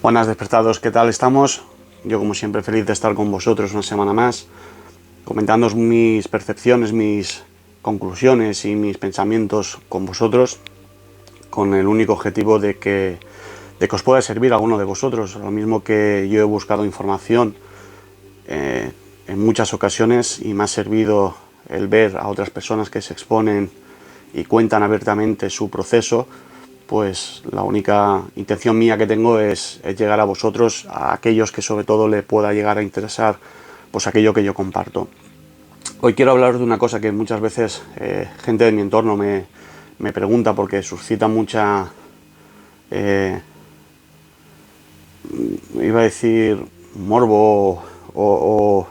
Buenas despertados, ¿qué tal estamos? Yo como siempre feliz de estar con vosotros una semana más, comentando mis percepciones, mis conclusiones y mis pensamientos con vosotros, con el único objetivo de que os pueda servir a alguno de vosotros. Lo mismo que yo he buscado información en muchas ocasiones y me ha servido el ver a otras personas que se exponen y cuentan abiertamente su proceso. Pues la única intención mía que tengo es llegar a vosotros, a aquellos que sobre todo le pueda llegar a interesar pues aquello que yo comparto. Hoy quiero hablaros de una cosa que muchas veces gente de mi entorno me pregunta, porque suscita mucha, iba a decir morbo, o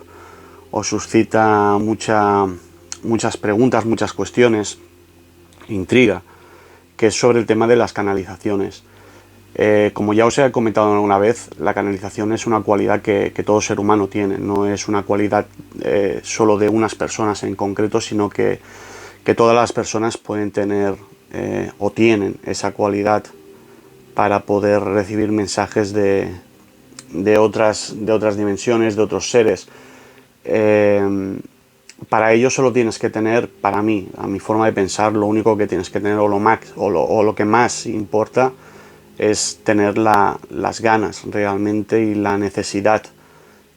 suscita muchas preguntas, muchas cuestiones, intriga, que es sobre el tema de las canalizaciones. Como ya os he comentado alguna vez, la canalización es una cualidad que todo ser humano tiene, no es una cualidad solo de unas personas en concreto, sino que todas las personas pueden tener o tienen esa cualidad para poder recibir mensajes de otras dimensiones, de otros seres. Para ello solo tienes que tener, para mí, a mi forma de pensar, lo único que tienes que tener, o lo que más importa, es tener las ganas realmente y la necesidad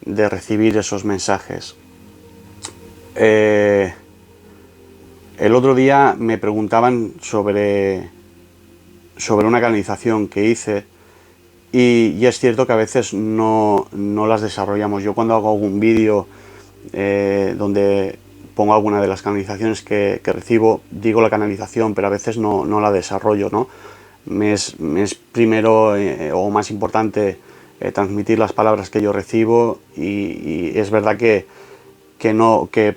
de recibir esos mensajes. El otro día me preguntaban sobre una canalización que hice, y es cierto que a veces no las desarrollamos. Yo cuando hago algún vídeo donde pongo alguna de las canalizaciones que recibo, digo la canalización, pero a veces no la desarrollo, ¿no? Me es primero o más importante transmitir las palabras que yo recibo, y es verdad que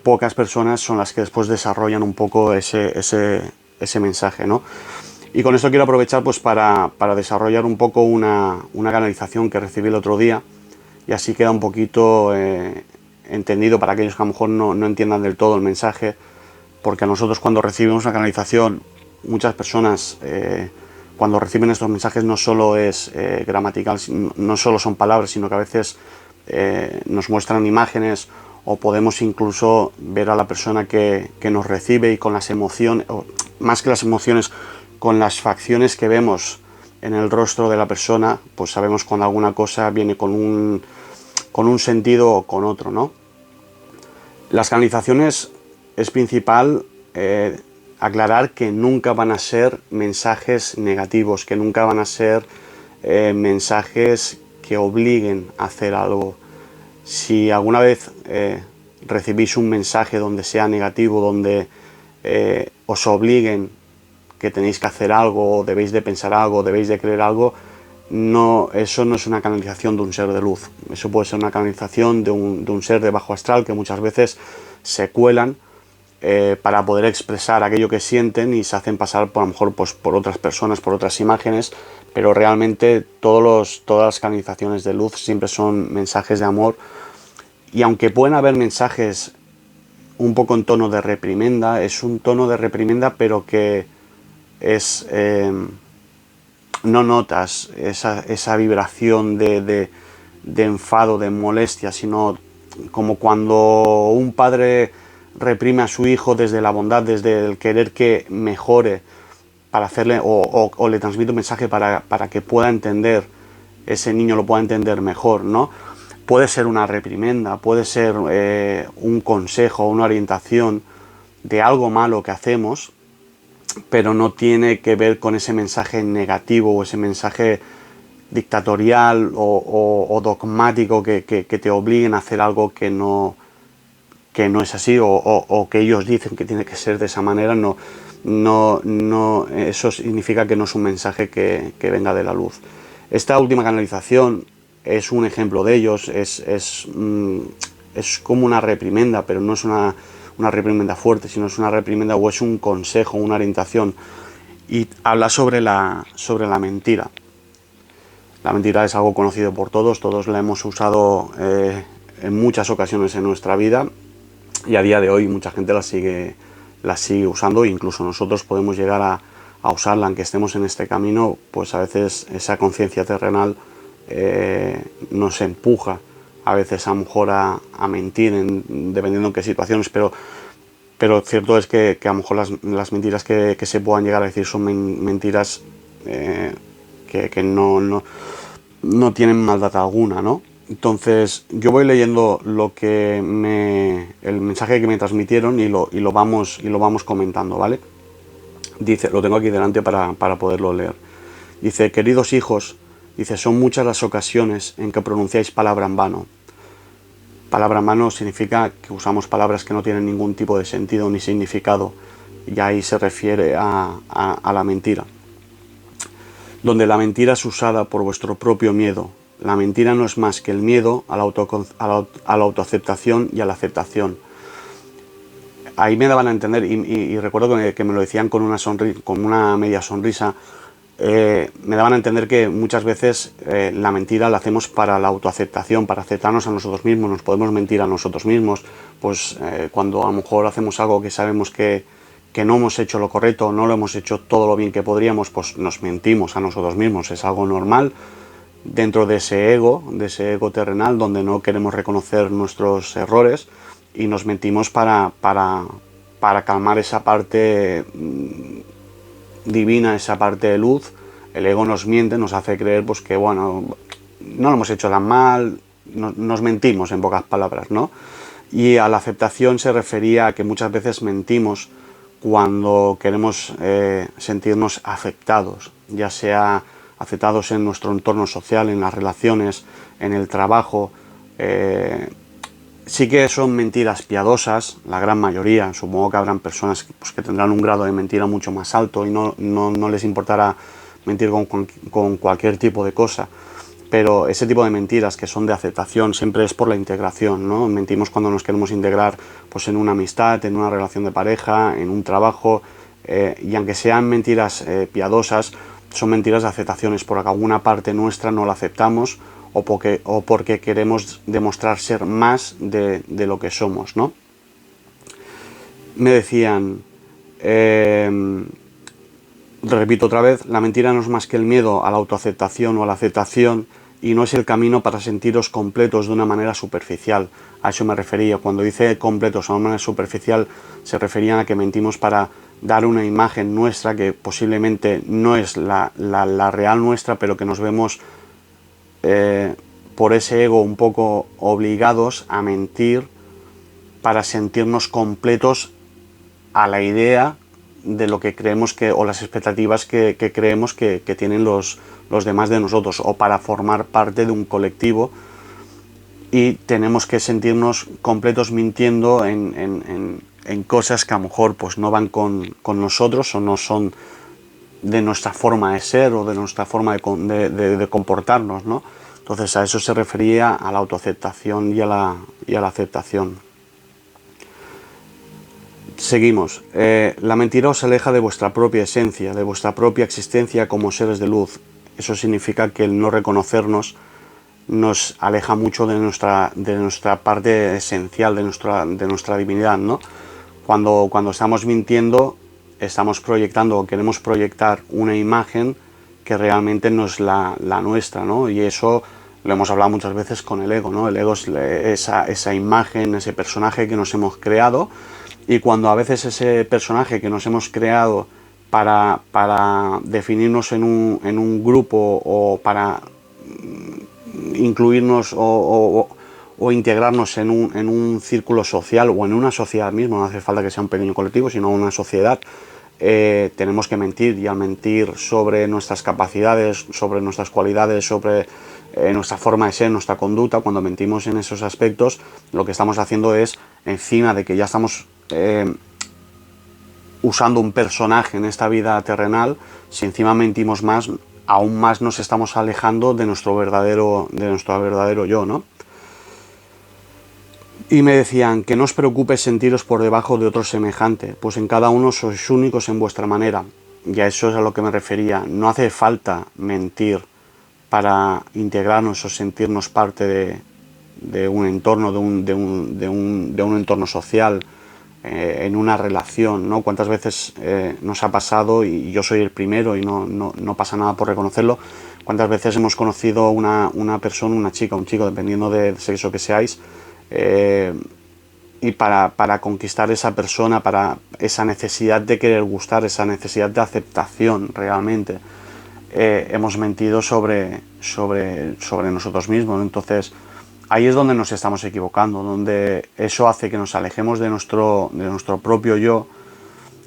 pocas personas son las que después desarrollan un poco ese mensaje, ¿no? Y con esto quiero aprovechar pues para desarrollar un poco una canalización que recibí el otro día, y así queda un poquito entendido para aquellos que a lo mejor no entiendan del todo el mensaje, porque a nosotros cuando recibimos una canalización, muchas personas cuando reciben estos mensajes no solo es gramatical, no solo son palabras, sino que a veces nos muestran imágenes, o podemos incluso ver a la persona que nos recibe, y con las emociones, o más que las emociones, con las facciones que vemos en el rostro de la persona, pues sabemos cuando alguna cosa viene con un sentido o con otro, ¿no? Las canalizaciones es principal aclarar que nunca van a ser mensajes negativos, que nunca van a ser mensajes que obliguen a hacer algo. Si alguna vez recibís un mensaje donde sea negativo, donde os obliguen que tenéis que hacer algo, o debéis de pensar algo, debéis de creer algo, eso no es una canalización de un ser de luz. Eso puede ser una canalización de un ser de bajo astral, que muchas veces se cuelan para poder expresar aquello que sienten, y se hacen pasar por, a lo mejor, pues, por otras personas, por otras imágenes, pero realmente todas las canalizaciones de luz siempre son mensajes de amor. Y aunque pueden haber mensajes un poco en tono de reprimenda, es un tono de reprimenda, pero que es no notas esa vibración de enfado, de molestia, sino como cuando un padre reprime a su hijo desde la bondad, desde el querer que mejore, para hacerle o le transmite un mensaje para que pueda entender, ese niño lo pueda entender mejor, ¿no? Puede ser una reprimenda, puede ser un consejo, una orientación de algo malo que hacemos, pero no tiene que ver con ese mensaje negativo, o ese mensaje dictatorial o dogmático que te obliguen a hacer algo que no es así, o que ellos dicen que tiene que ser de esa manera. No, eso significa que no es un mensaje que venga de la luz. Esta última canalización es un ejemplo de ellos. Es como una reprimenda, pero no es una reprimenda fuerte, sino es una reprimenda, o es un consejo, una orientación, y habla sobre la mentira. La mentira es algo conocido por todos la hemos usado en muchas ocasiones en nuestra vida, y a día de hoy mucha gente la sigue usando, e incluso nosotros podemos llegar a usarla, aunque estemos en este camino. Pues a veces esa conciencia terrenal nos empuja a veces a lo mejor a mentir, dependiendo en qué situaciones, pero cierto es que a lo mejor las mentiras que se puedan llegar a decir son mentiras que no tienen maldad alguna, ¿no? Entonces yo voy leyendo el mensaje que me transmitieron y lo vamos comentando, ¿vale? Dice, lo tengo aquí delante para poderlo leer. Dice: queridos hijos, dice, son muchas las ocasiones en que pronunciáis palabra en vano. Palabra en vano significa que usamos palabras que no tienen ningún tipo de sentido ni significado, y ahí se refiere a la mentira. Donde la mentira es usada por vuestro propio miedo. La mentira no es más que el miedo a la autoaceptación y a la aceptación. Ahí me daban a entender, y recuerdo que me lo decían con una media sonrisa, me daban a entender que muchas veces la mentira la hacemos para la autoaceptación, para aceptarnos a nosotros mismos. Nos podemos mentir a nosotros mismos, pues cuando a lo mejor hacemos algo que sabemos que no hemos hecho lo correcto, no lo hemos hecho todo lo bien que podríamos, pues nos mentimos a nosotros mismos. Es algo normal dentro de ese ego terrenal, donde no queremos reconocer nuestros errores y nos mentimos para calmar esa parte divina, esa parte de luz. El ego nos miente, nos hace creer pues que bueno, no lo hemos hecho tan mal, nos mentimos en pocas palabras, ¿no? Y a la aceptación se refería a que muchas veces mentimos cuando queremos sentirnos aceptados, ya sea aceptados en nuestro entorno social, en las relaciones, en el trabajo. Sí que son mentiras piadosas, la gran mayoría. Supongo que habrán personas que tendrán un grado de mentira mucho más alto y no les importará mentir con cualquier tipo de cosa. Pero ese tipo de mentiras que son de aceptación siempre es por la integración, ¿no? Mentimos cuando nos queremos integrar pues en una amistad, en una relación de pareja, en un trabajo, y aunque sean mentiras piadosas, son mentiras de aceptaciones, porque alguna parte nuestra no la aceptamos o porque queremos demostrar ser más de lo que somos, ¿no? Me decían, repito otra vez, la mentira no es más que el miedo a la autoaceptación o a la aceptación, y no es el camino para sentiros completos de una manera superficial. A eso me refería. Cuando dice completos de una manera superficial, se referían a que mentimos para dar una imagen nuestra que posiblemente no es la real nuestra, pero que nos vemos por ese ego un poco obligados a mentir para sentirnos completos a la idea de lo que creemos o las expectativas que creemos que tienen los demás de nosotros, o para formar parte de un colectivo, y tenemos que sentirnos completos mintiendo en cosas que a lo mejor pues no van con nosotros o no son de nuestra forma de ser o de nuestra forma de comportarnos, ¿no? Entonces a eso se refería, a la autoaceptación y a la aceptación. Seguimos. La mentira os aleja de vuestra propia esencia, de vuestra propia existencia como seres de luz. Eso significa que el no reconocernos nos aleja mucho de nuestra parte esencial, de nuestra divinidad, ¿no? Cuando estamos mintiendo, estamos proyectando o queremos proyectar una imagen que realmente no es la nuestra, ¿no? Y eso lo hemos hablado muchas veces con el ego, ¿no? El ego es esa imagen, ese personaje que nos hemos creado. Y cuando a veces ese personaje que nos hemos creado para definirnos en un grupo, o para incluirnos o integrarnos en un círculo social o en una sociedad misma, no hace falta que sea un pequeño colectivo, sino una sociedad, tenemos que mentir. Y al mentir sobre nuestras capacidades, sobre nuestras cualidades, sobre nuestra forma de ser, nuestra conducta, cuando mentimos en esos aspectos, lo que estamos haciendo es, encima de que ya estamos usando un personaje en esta vida terrenal, si encima mentimos más, aún más nos estamos alejando de nuestro verdadero yo, ¿no? Y me decían que no os preocupe sentiros por debajo de otro semejante, pues en cada uno sois únicos en vuestra manera. Y a eso es a lo que me refería. No hace falta mentir para integrarnos o sentirnos parte de un entorno, de un entorno social, en una relación, ¿no? ¿Cuántas veces nos ha pasado, y yo soy el primero y no pasa nada por reconocerlo, cuántas veces hemos conocido una persona, una chica, un chico, dependiendo del sexo que seáis, y para conquistar esa persona, para esa necesidad de querer gustar, esa necesidad de aceptación realmente, hemos mentido sobre nosotros mismos, ¿no? Entonces ahí es donde nos estamos equivocando, donde eso hace que nos alejemos de nuestro propio yo,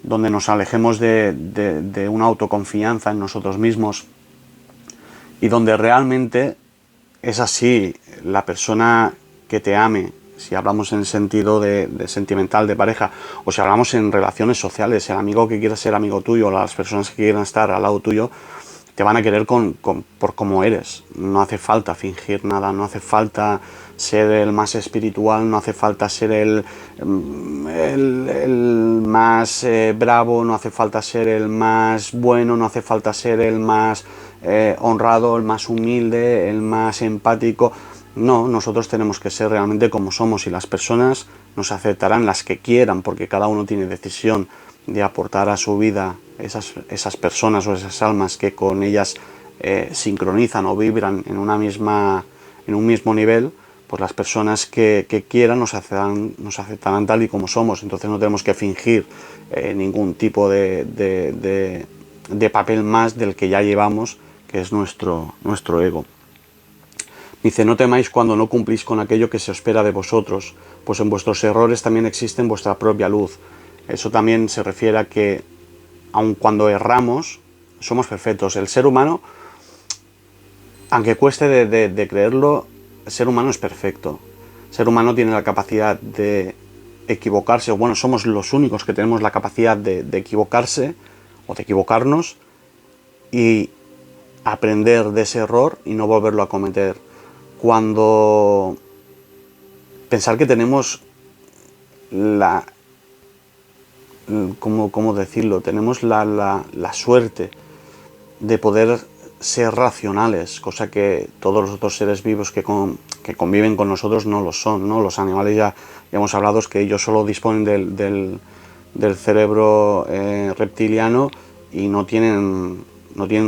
donde nos alejemos de una autoconfianza en nosotros mismos, y donde realmente es así, la persona que te ame, si hablamos en el sentido de sentimental, de pareja, o si hablamos en relaciones sociales, el amigo que quiera ser amigo tuyo, o las personas que quieran estar al lado tuyo, te van a querer por cómo eres. No hace falta fingir nada, no hace falta ser el más espiritual, no hace falta ser el más bravo, no hace falta ser el más bueno, no hace falta ser el más honrado, el más humilde, el más empático. No, nosotros tenemos que ser realmente como somos, y las personas nos aceptarán, las que quieran, porque cada uno tiene decisión de aportar a su vida esas personas o esas almas que con ellas sincronizan o vibran en un mismo nivel. Pues las personas que quieran nos aceptarán tal y como somos. Entonces no tenemos que fingir ningún tipo de papel más del que ya llevamos, que es nuestro ego. Dice: no temáis cuando no cumplís con aquello que se espera de vosotros, pues en vuestros errores también existe vuestra propia luz. Eso también se refiere a que, aun cuando erramos, somos perfectos. El ser humano, aunque cueste de creerlo, el ser humano es perfecto. El ser humano tiene la capacidad de equivocarse, o bueno, somos los únicos que tenemos la capacidad de equivocarse o de equivocarnos y aprender de ese error y no volverlo a cometer. Cuando pensar que tenemos ¿cómo decirlo? Tenemos la suerte de poder ser racionales, cosa que todos los otros seres vivos que conviven con nosotros no lo son, ¿no? Los animales ya hemos hablado, es que ellos solo disponen del cerebro reptiliano y no tienen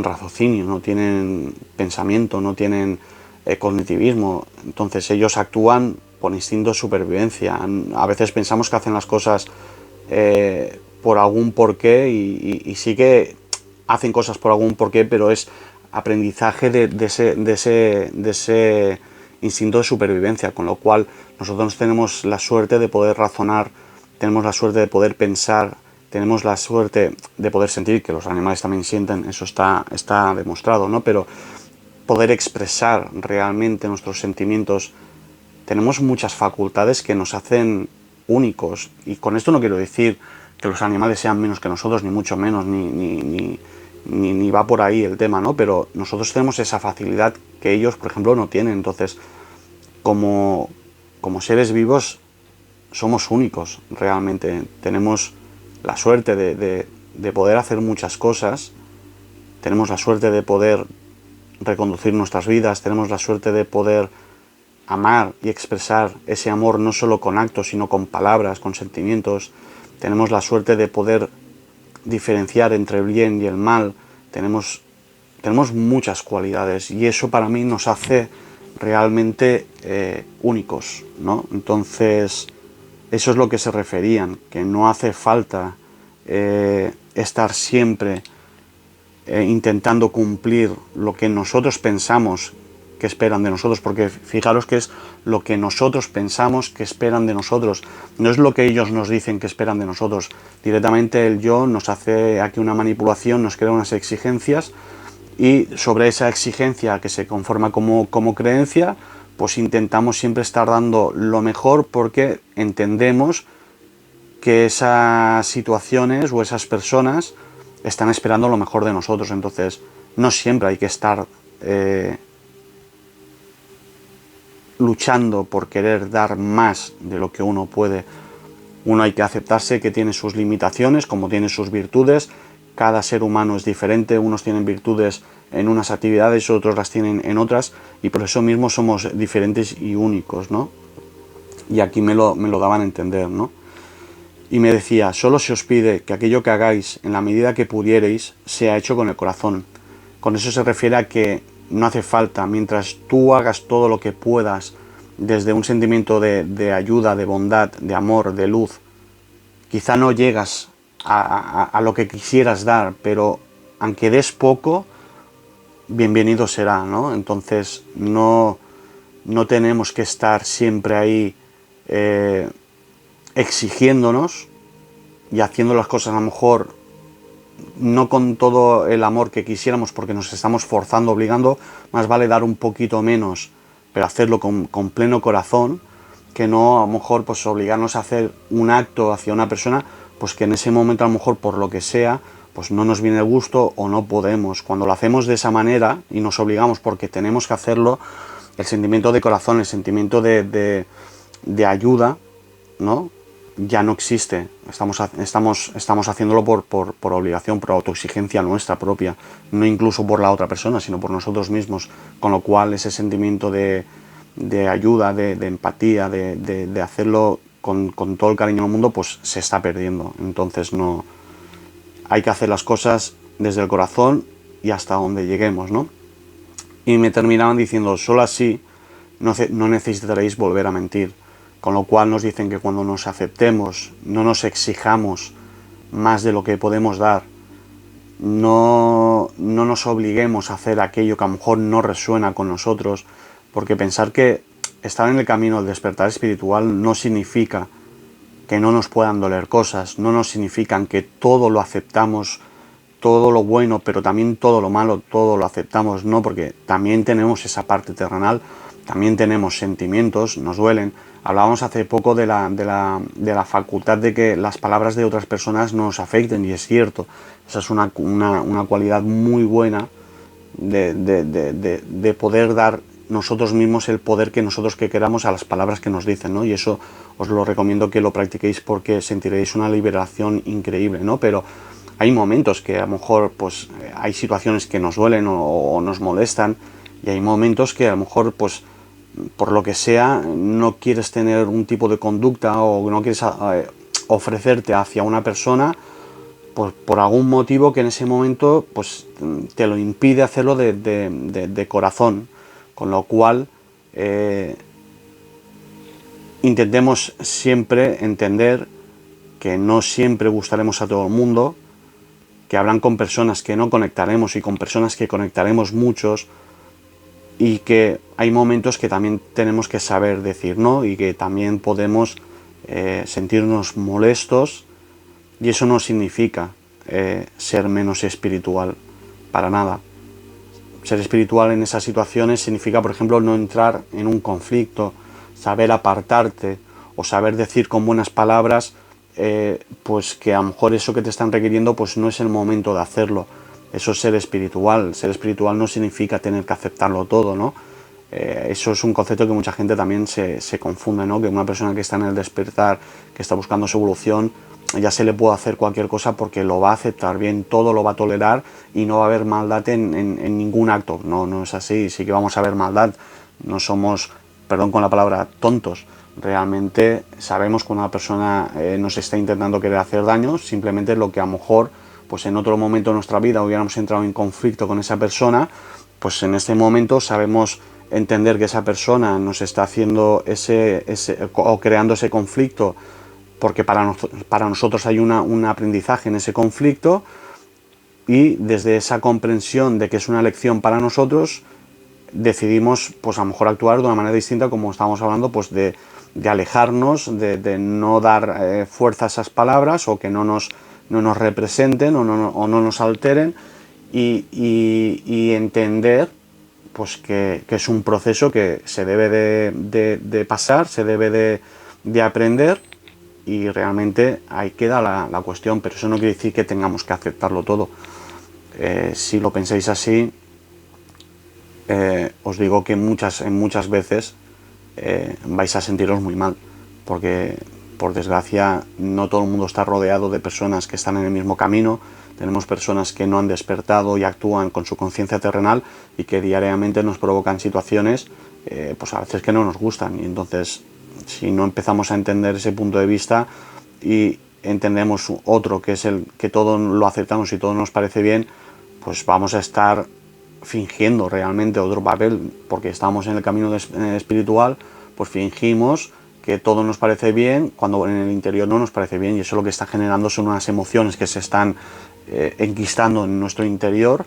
raciocinio, no tienen pensamiento, no tienen cognitivismo. Entonces ellos actúan por instinto de supervivencia. A veces pensamos que hacen las cosas por algún porqué, y sí que hacen cosas por algún porqué, pero es aprendizaje de ese instinto de supervivencia, con lo cual nosotros tenemos la suerte de poder razonar, tenemos la suerte de poder pensar, tenemos la suerte de poder sentir, que los animales también sienten, eso está demostrado, ¿no? Pero poder expresar realmente nuestros sentimientos. Tenemos muchas facultades que nos hacen únicos, y con esto no quiero decir que los animales sean menos que nosotros, ni mucho menos, ni va por ahí el tema, ¿no? Pero nosotros tenemos esa facilidad que ellos, por ejemplo, no tienen. Entonces, como seres vivos, somos únicos realmente. Tenemos la suerte de poder hacer muchas cosas, tenemos la suerte de poder reconducir nuestras vidas, tenemos la suerte de poder amar y expresar ese amor no solo con actos, sino con palabras, con sentimientos. Tenemos la suerte de poder diferenciar entre el bien y el mal. Tenemos muchas cualidades, y eso para mí nos hace realmente únicos, ¿no? Entonces, eso es lo que se referían, que no hace falta estar siempre intentando cumplir lo que nosotros pensamos que esperan de nosotros, porque fijaros que es lo que nosotros pensamos que esperan de nosotros, no es lo que ellos nos dicen que esperan de nosotros. Directamente el yo nos hace aquí una manipulación, nos crea unas exigencias, y sobre esa exigencia que se conforma como creencia, pues intentamos siempre estar dando lo mejor, porque entendemos que esas situaciones o esas personas están esperando lo mejor de nosotros. Entonces no siempre hay que estar luchando por querer dar más de lo que uno puede. Uno hay que aceptarse que tiene sus limitaciones, como tiene sus virtudes. Cada ser humano es diferente, unos tienen virtudes en unas actividades, otros las tienen en otras, y por eso mismo somos diferentes y únicos, ¿no? Y aquí me lo daban a entender, ¿no? y me decía: solo se os pide que aquello que hagáis en la medida que pudiereis sea hecho con el corazón. Con eso se refiere a que no hace falta, mientras tú hagas todo lo que puedas desde un sentimiento de ayuda, de bondad, de amor, de luz, quizá no llegas a lo que quisieras dar, pero aunque des poco, bienvenido será, ¿no? Entonces no tenemos que estar siempre ahí exigiéndonos y haciendo las cosas a lo mejor no con todo el amor que quisiéramos, porque nos estamos forzando, obligando. Más vale dar un poquito menos, pero hacerlo con pleno corazón, que no a lo mejor pues obligarnos a hacer un acto hacia una persona pues que en ese momento a lo mejor por lo que sea pues no nos viene el gusto o no podemos. Cuando lo hacemos de esa manera y nos obligamos porque tenemos que hacerlo, el sentimiento de corazón, el sentimiento de ayuda, ¿no?, ya no existe. Estamos haciéndolo por obligación, por autoexigencia nuestra propia, no incluso por la otra persona, sino por nosotros mismos, con lo cual ese sentimiento de ayuda, de empatía, de hacerlo con todo el cariño del mundo, pues se está perdiendo. Entonces no hay que hacer las cosas desde el corazón y hasta donde lleguemos, ¿no? Y me terminaban diciendo: solo así no necesitaréis volver a mentir. Con lo cual nos dicen que cuando nos aceptemos, no nos exijamos más de lo que podemos dar, no nos obliguemos a hacer aquello que a lo mejor no resuena con nosotros, porque pensar que estar en el camino del despertar espiritual no significa que no nos puedan doler cosas, no nos significan que todo lo aceptamos, todo lo bueno, pero también todo lo malo, todo lo aceptamos, no, porque también tenemos esa parte terrenal, también tenemos sentimientos, nos duelen. Hablábamos hace poco de la facultad de que las palabras de otras personas nos afecten, y es cierto. Esa es una cualidad muy buena de poder dar nosotros mismos el poder que nosotros que queramos a las palabras que nos dicen, ¿no? Y eso os lo recomiendo que lo practiquéis, porque sentiréis una liberación increíble, ¿no? Pero hay momentos que a lo mejor pues hay situaciones que nos duelen o nos molestan, y hay momentos que a lo mejor pues por lo que sea no quieres tener un tipo de conducta o no quieres ofrecerte hacia una persona por algún motivo que en ese momento pues te lo impide hacerlo de corazón, con lo cual intentemos siempre entender que no siempre gustaremos a todo el mundo, que habrán con personas que no conectaremos y con personas que conectaremos muchos, y que hay momentos que también tenemos que saber decir no, y que también podemos sentirnos molestos, y eso no significa ser menos espiritual, para nada. Ser espiritual en esas situaciones significa, por ejemplo, no entrar en un conflicto, saber apartarte o saber decir con buenas palabras pues que a lo mejor eso que te están requiriendo pues no es el momento de hacerlo. Eso es ser espiritual. Ser espiritual no significa tener que aceptarlo todo, ¿no? Eso es un concepto que mucha gente también se confunde, ¿no? Que una persona que está en el despertar, que está buscando su evolución, ya se le puede hacer cualquier cosa porque lo va a aceptar bien, todo lo va a tolerar y no va a haber maldad en ningún acto. No es así. Sí que vamos a ver maldad. No somos, perdón con la palabra, tontos. Realmente sabemos que una persona nos está intentando querer hacer daño, simplemente lo que a lo mejor pues en otro momento de nuestra vida hubiéramos entrado en conflicto con esa persona, pues en este momento sabemos entender que esa persona nos está haciendo o creando ese conflicto porque para nosotros hay un aprendizaje en ese conflicto, y desde esa comprensión de que es una lección para nosotros decidimos pues a lo mejor actuar de una manera distinta, como estábamos hablando, pues de alejarnos, de no dar fuerza a esas palabras, o que no nos representen o no nos alteren, y entender pues que es un proceso que se debe de pasar, se debe de aprender, y realmente ahí queda la cuestión. Pero eso no quiere decir que tengamos que aceptarlo todo. Si lo pensáis así, os digo que muchas veces vais a sentiros muy mal, porque por desgracia no todo el mundo está rodeado de personas que están en el mismo camino. Tenemos personas que no han despertado y actúan con su conciencia terrenal, y que diariamente nos provocan situaciones pues a veces que no nos gustan. Y entonces, si no empezamos a entender ese punto de vista y entendemos otro, que es el que todo lo aceptamos y todo nos parece bien, pues vamos a estar fingiendo realmente otro papel, porque estamos en el camino espiritual, pues fingimos que todo nos parece bien cuando en el interior no nos parece bien, y eso lo que está generando son unas emociones que se están enquistando en nuestro interior,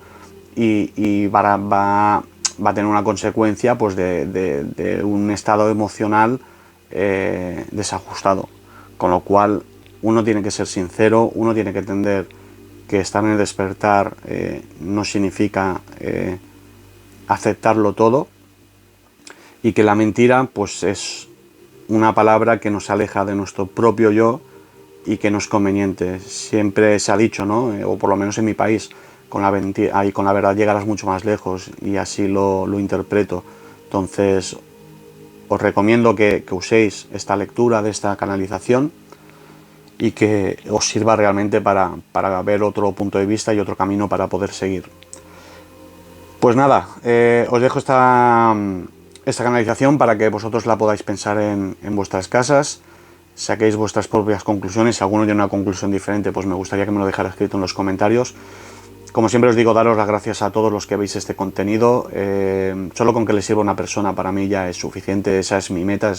y va a tener una consecuencia pues de un estado emocional desajustado, con lo cual uno tiene que ser sincero, uno tiene que entender que estar en el despertar no significa aceptarlo todo, y que la mentira pues es una palabra que nos aleja de nuestro propio yo y que no es conveniente. Siempre se ha dicho, ¿no? O por lo menos en mi país, con la verdad llegarás mucho más lejos, y así lo interpreto. Entonces os recomiendo que uséis esta lectura de esta canalización y que os sirva realmente para ver otro punto de vista y otro camino para poder seguir. Pues nada, os dejo esta canalización para que vosotros la podáis pensar en vuestras casas, saquéis vuestras propias conclusiones. Si alguno tiene una conclusión diferente, pues me gustaría que me lo dejara escrito en los comentarios. Como siempre os digo, daros las gracias a todos los que veis este contenido. Solo con que le sirva a una persona para mí ya es suficiente. Esa es mi meta.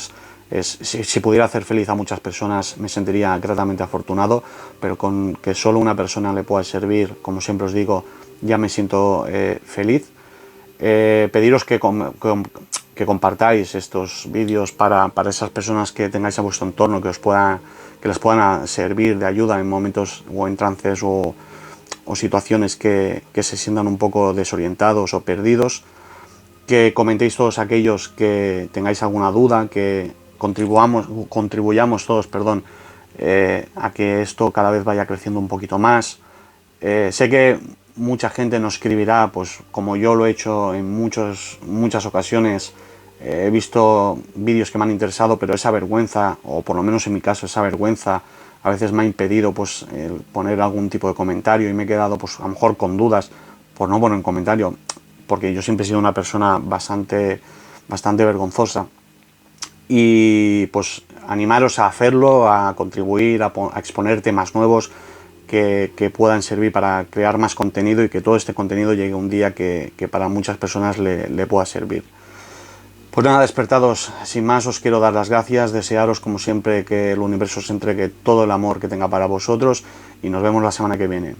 Si pudiera hacer feliz a muchas personas, me sentiría gratamente afortunado, pero con que solo una persona le pueda servir, como siempre os digo, ya me siento feliz. Pediros que compartáis estos vídeos para esas personas que tengáis a vuestro entorno, que les puedan servir de ayuda en momentos o en trances o situaciones que se sientan un poco desorientados o perdidos. Que comentéis todos aquellos que tengáis alguna duda, que contribuyamos todos, a que esto cada vez vaya creciendo un poquito más. Sé que mucha gente nos escribirá, pues como yo lo he hecho en muchas ocasiones. He visto vídeos que me han interesado, pero esa vergüenza, o por lo menos en mi caso esa vergüenza, a veces me ha impedido pues poner algún tipo de comentario, y me he quedado pues a lo mejor con dudas por no poner un comentario, porque yo siempre he sido una persona bastante vergonzosa. Y pues animaros a hacerlo, a contribuir, a exponer temas nuevos que puedan servir para crear más contenido, y que todo este contenido llegue un día que para muchas personas le pueda servir. Pues nada, despertados, sin más os quiero dar las gracias, desearos como siempre que el universo os entregue todo el amor que tenga para vosotros, y nos vemos la semana que viene.